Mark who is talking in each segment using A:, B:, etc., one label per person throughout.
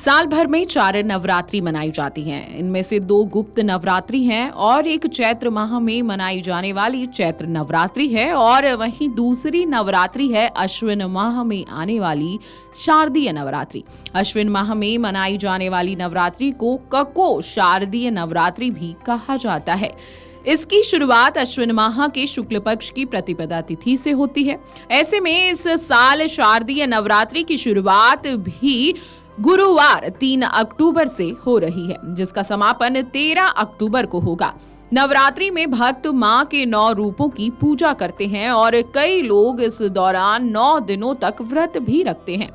A: साल भर में 4 नवरात्रि मनाई जाती हैं। इनमें से 2 गुप्त नवरात्रि हैं और एक चैत्र माह में मनाई जाने वाली चैत्र नवरात्रि है और वहीं दूसरी नवरात्रि है अश्विन माह में आने वाली शारदीय नवरात्रि। अश्विन माह में मनाई जाने वाली नवरात्रि को कको शारदीय नवरात्रि भी कहा जाता है। इसकी शुरुआत अश्विन माह के शुक्ल पक्ष की प्रतिपदा तिथि से होती है। ऐसे में इस साल शारदीय नवरात्रि की शुरुआत भी गुरुवार 3 अक्टूबर से हो रही है, जिसका समापन 13 अक्टूबर को होगा। नवरात्रि में भक्त मां के 9 रूपों की पूजा करते हैं और कई लोग इस दौरान 9 दिनों तक व्रत भी रखते हैं।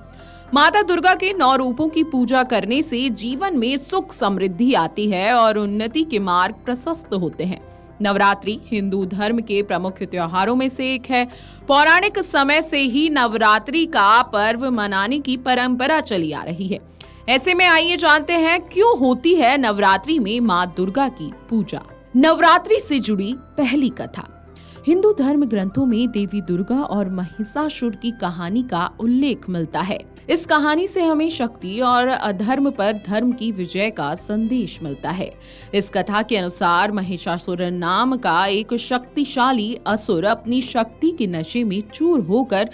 A: माता दुर्गा के 9 रूपों की पूजा करने से जीवन में सुख समृद्धि आती है और उन्नति के मार्ग प्रशस्त होते हैं। नवरात्रि हिंदू धर्म के प्रमुख त्योहारों में से एक है। पौराणिक समय से ही नवरात्रि का पर्व मनाने की परंपरा चली आ रही है। ऐसे में आइए जानते हैं क्यों होती है नवरात्रि में मां दुर्गा की पूजा। नवरात्रि से जुड़ी पहली कथा। हिंदू धर्म ग्रंथों में देवी दुर्गा और महिषासुर की कहानी का उल्लेख मिलता है। इस कहानी से हमें शक्ति और अधर्म पर धर्म की विजय का संदेश मिलता है। इस कथा के अनुसार महिषासुर नाम का एक शक्तिशाली असुर अपनी शक्ति के नशे में चूर होकर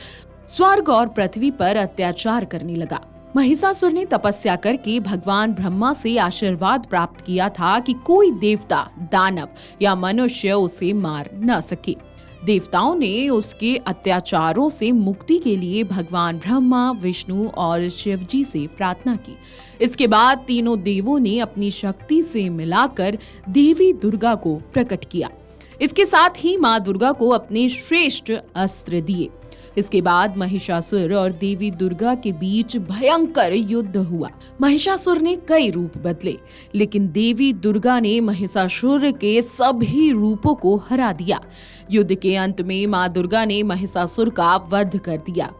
A: स्वर्ग और पृथ्वी पर अत्याचार करने लगा। महिषासुर ने तपस्या करके भगवान ब्रह्मा से आशीर्वाद प्राप्त किया था कि कोई देवता, दानव या मनुष्य उसे मार न सके। देवताओं ने उसके अत्याचारों से मुक्ति के लिए भगवान ब्रह्मा, विष्णु और शिव जी से प्रार्थना की। इसके बाद तीनों देवों ने अपनी शक्ति से मिलाकर देवी दुर्गा को प्रकट किया। इसके साथ ही मां दुर्गा को अपने श्रेष्ठ अस्त्र दिए। इसके बाद महिषासुर और देवी दुर्गा के बीच भयंकर युद्ध हुआ। महिषासुर ने कई रूप बदले, लेकिन देवी दुर्गा ने महिषासुर के सभी रूपों को हरा दिया। युद्ध के अंत में मां दुर्गा ने महिषासुर का वध कर दिया।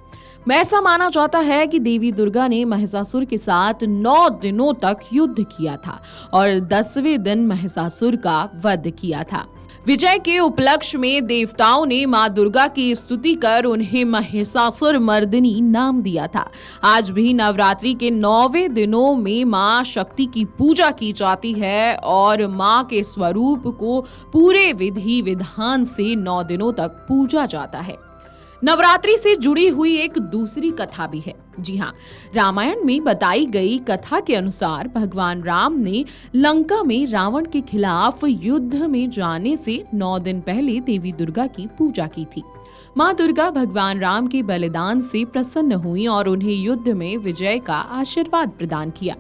A: ऐसा माना जाता है कि देवी दुर्गा ने महिषासुर के साथ 9 दिनों तक युद्ध किया था और 10वें दिन महिषासुर का वध किया था। विजय के उपलक्ष्य में देवताओं ने मां दुर्गा की स्तुति कर उन्हें महिषासुर मर्दिनी नाम दिया था। आज भी नवरात्रि के 9वें दिनों में मां शक्ति की पूजा की जाती है और मां के स्वरूप को पूरे विधि विधान से 9 दिनों तक पूजा जाता है। नवरात्रि से जुड़ी हुई एक दूसरी कथा भी है। जी हाँ, रामायण में बताई गई कथा के अनुसार भगवान राम ने लंका में रावण के खिलाफ युद्ध में जाने से 9 दिन पहले देवी दुर्गा की पूजा की थी। मां दुर्गा भगवान राम के बलिदान से प्रसन्न हुई और उन्हें युद्ध में विजय का आशीर्वाद प्रदान किया।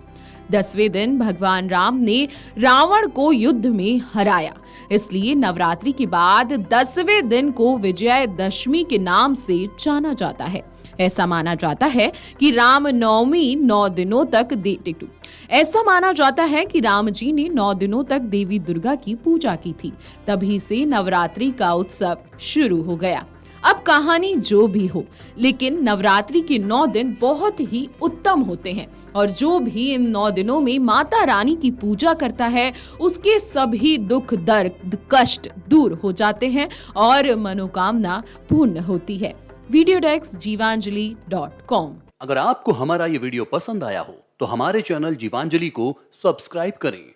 A: 10वें दिन भगवान राम ने रावण को युद्ध में हराया। इसलिए नवरात्रि के बाद 10वें दिन को विजयदशमी के नाम से जाना जाता है। ऐसा माना जाता है कि राम जी ने 9 दिनों तक देवी दुर्गा की पूजा की थी। तभी से नवरात्रि का उत्सव शुरू हो गया। अब कहानी जो भी हो, लेकिन नवरात्रि के 9 दिन बहुत ही उत्तम होते हैं और जो भी इन 9 दिनों में माता रानी की पूजा करता है उसके सभी दुख, दर्द, कष्ट दूर हो जाते हैं और मनोकामना पूर्ण होती है। वीडियो डेस्क जीवांजलि.com।
B: अगर आपको हमारा ये वीडियो पसंद आया हो तो हमारे चैनल जीवांजलि को सब्सक्राइब करें